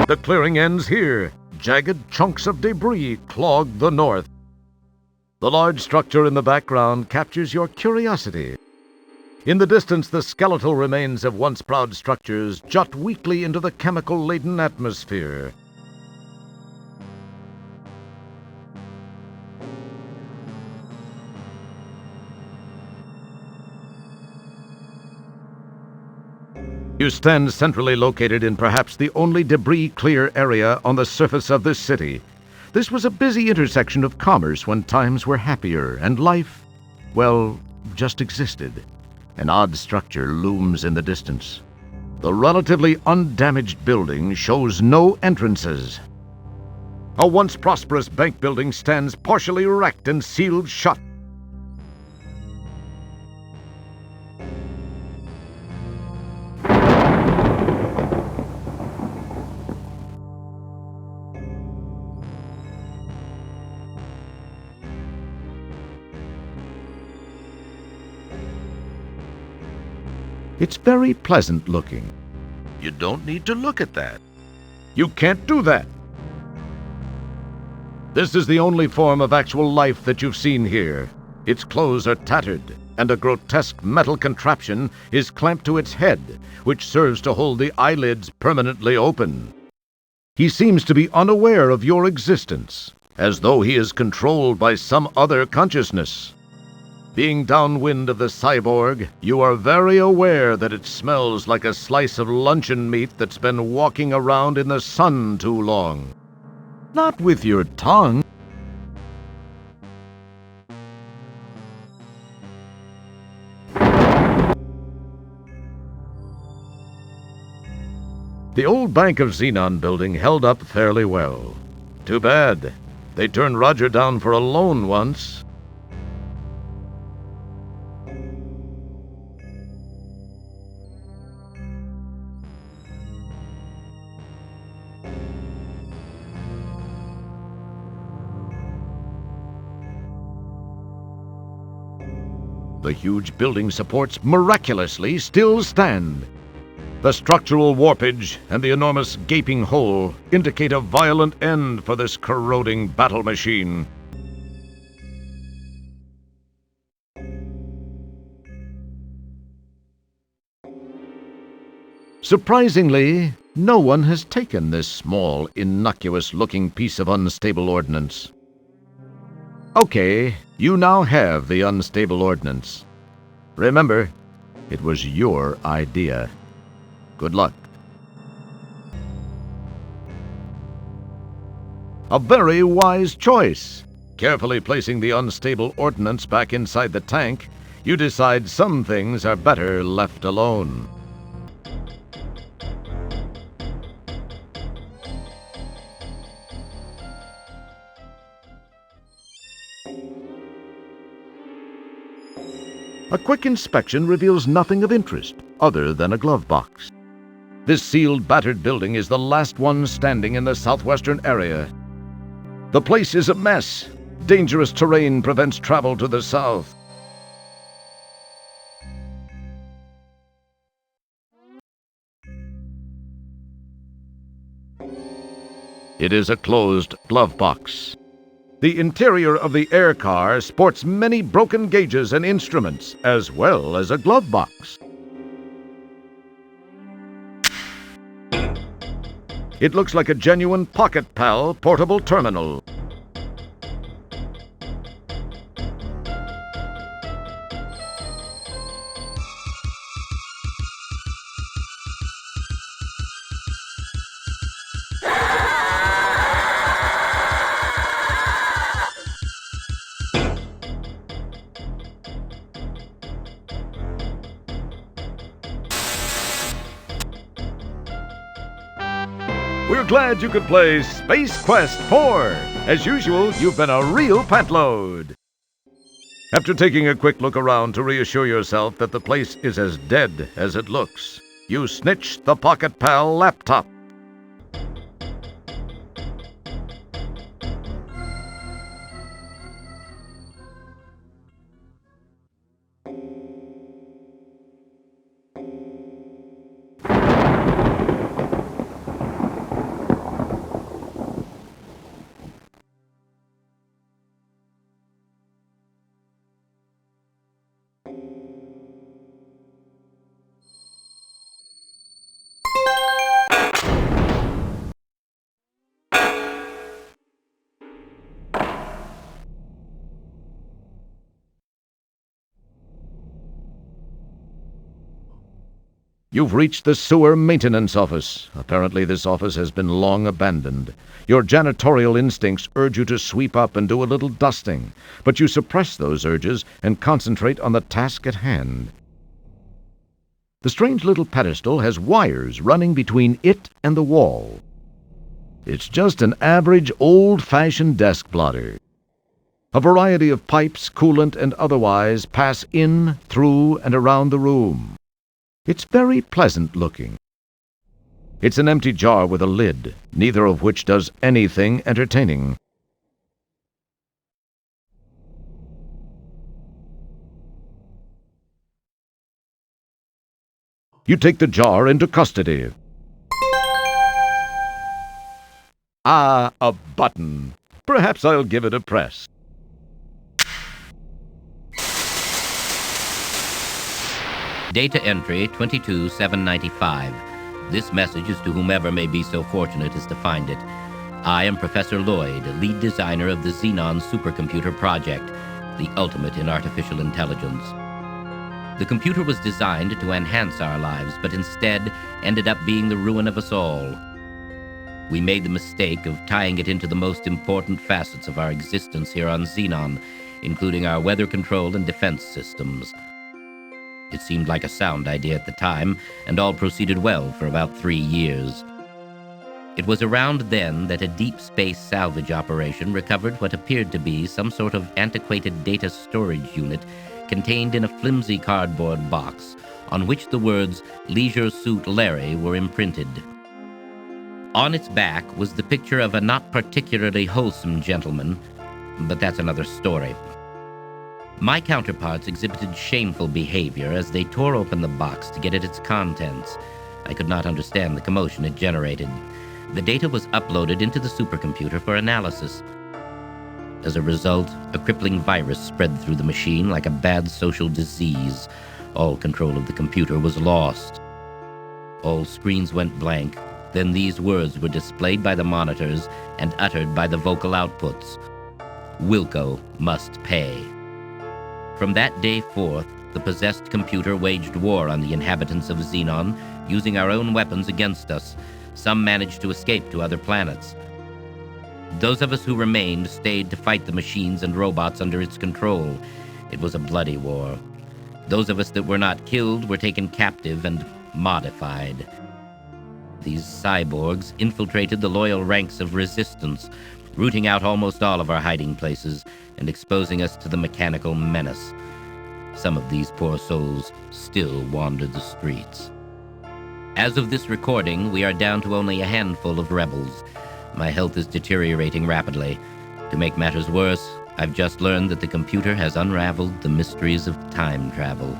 The clearing ends here. Jagged chunks of debris clog the north. The large structure in the background captures your curiosity. In the distance, the skeletal remains of once proud structures jut weakly into the chemical-laden atmosphere. You stand centrally located in perhaps the only debris-clear area on the surface of this city. This was a busy intersection of commerce when times were happier and life, well, just existed. An odd structure looms in the distance. The relatively undamaged building shows no entrances. A once prosperous bank building stands partially wrecked and sealed shut. It's very pleasant looking. You don't need to look at that. You can't do that. This is the only form of actual life that you've seen here. Its clothes are tattered, and a grotesque metal contraption is clamped to its head, which serves to hold the eyelids permanently open. He seems to be unaware of your existence, as though he is controlled by some other consciousness. Being downwind of the cyborg, you are very aware that it smells like a slice of luncheon meat that's been walking around in the sun too long. Not with your tongue. The old Bank of Xenon building held up fairly well. Too bad. They turned Roger down for a loan once. The huge building supports miraculously still stand. The structural warpage and the enormous gaping hole indicate a violent end for this corroding battle machine. Surprisingly, no one has taken this small, innocuous-looking piece of unstable ordnance. Okay, you now have the unstable ordnance. Remember, it was your idea. Good luck. A very wise choice. Carefully placing the unstable ordnance back inside the tank, you decide some things are better left alone. A quick inspection reveals nothing of interest other than a glove box. This sealed, battered building is the last one standing in the southwestern area. The place is a mess. Dangerous terrain prevents travel to the south. It is a closed glove box. The interior of the air car sports many broken gauges and instruments, as well as a glove box. It looks like a genuine Pocket Pal portable terminal. We're glad you could play Space Quest 4. As usual, you've been a real pantload. After taking a quick look around to reassure yourself that the place is as dead as it looks, you snitch the Pocket Pal laptop. You've reached the sewer maintenance office. Apparently this office has been long abandoned. Your janitorial instincts urge you to sweep up and do a little dusting, but you suppress those urges and concentrate on the task at hand. The strange little pedestal has wires running between it and the wall. It's just an average, old-fashioned desk blotter. A variety of pipes, coolant and otherwise, pass in, through, and around the room. It's very pleasant looking. It's an empty jar with a lid, neither of which does anything entertaining. You take the jar into custody. Ah, a button. Perhaps I'll give it a press. Data entry 22795. This message is to whomever may be so fortunate as to find it. I am Professor Lloyd, lead designer of the Xenon supercomputer project, the ultimate in artificial intelligence. The computer was designed to enhance our lives, but instead ended up being the ruin of us all. We made the mistake of tying it into the most important facets of our existence here on Xenon, including our weather control and defense systems. It seemed like a sound idea at the time, and all proceeded well for about 3 years. It was around then that a deep space salvage operation recovered what appeared to be some sort of antiquated data storage unit contained in a flimsy cardboard box on which the words "Leisure Suit Larry" were imprinted. On its back was the picture of a not particularly wholesome gentleman, but that's another story. My counterparts exhibited shameful behavior as they tore open the box to get at its contents. I could not understand the commotion it generated. The data was uploaded into the supercomputer for analysis. As a result, a crippling virus spread through the machine like a bad social disease. All control of the computer was lost. All screens went blank. Then these words were displayed by the monitors and uttered by the vocal outputs. Wilco must pay. From that day forth, the possessed computer waged war on the inhabitants of Xenon, using our own weapons against us. Some managed to escape to other planets. Those of us who remained stayed to fight the machines and robots under its control. It was a bloody war. Those of us that were not killed were taken captive and modified. These cyborgs infiltrated the loyal ranks of resistance, rooting out almost all of our hiding places and exposing us to the mechanical menace. Some of these poor souls still wander the streets. As of this recording, we are down to only a handful of rebels. My health is deteriorating rapidly. To make matters worse, I've just learned that the computer has unraveled the mysteries of time travel.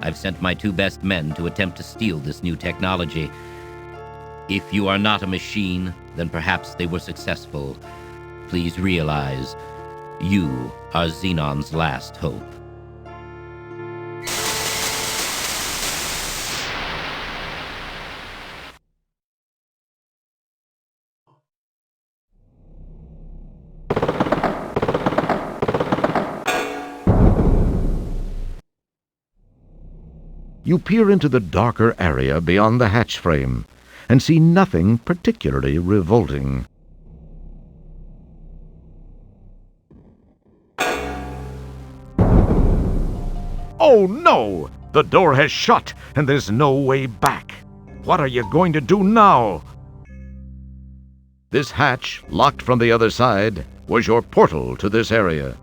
I've sent my 2 best men to attempt to steal this new technology. If you are not a machine, then perhaps they were successful. Please realize, you are Xenon's last hope. You peer into the darker area beyond the hatch frame and see nothing particularly revolting. Oh no! The door has shut and there's no way back. What are you going to do now? This hatch, locked from the other side, was your portal to this area.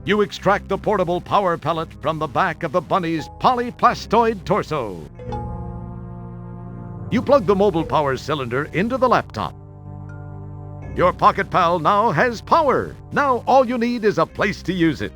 You extract the portable power pellet from the back of the bunny's polyplastoid torso. You plug the mobile power cylinder into the laptop. Your pocket pal now has power. Now all you need is a place to use it.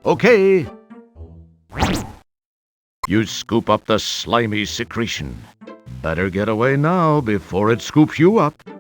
Okay. You scoop up the slimy secretion. Better get away now before it scoops you up.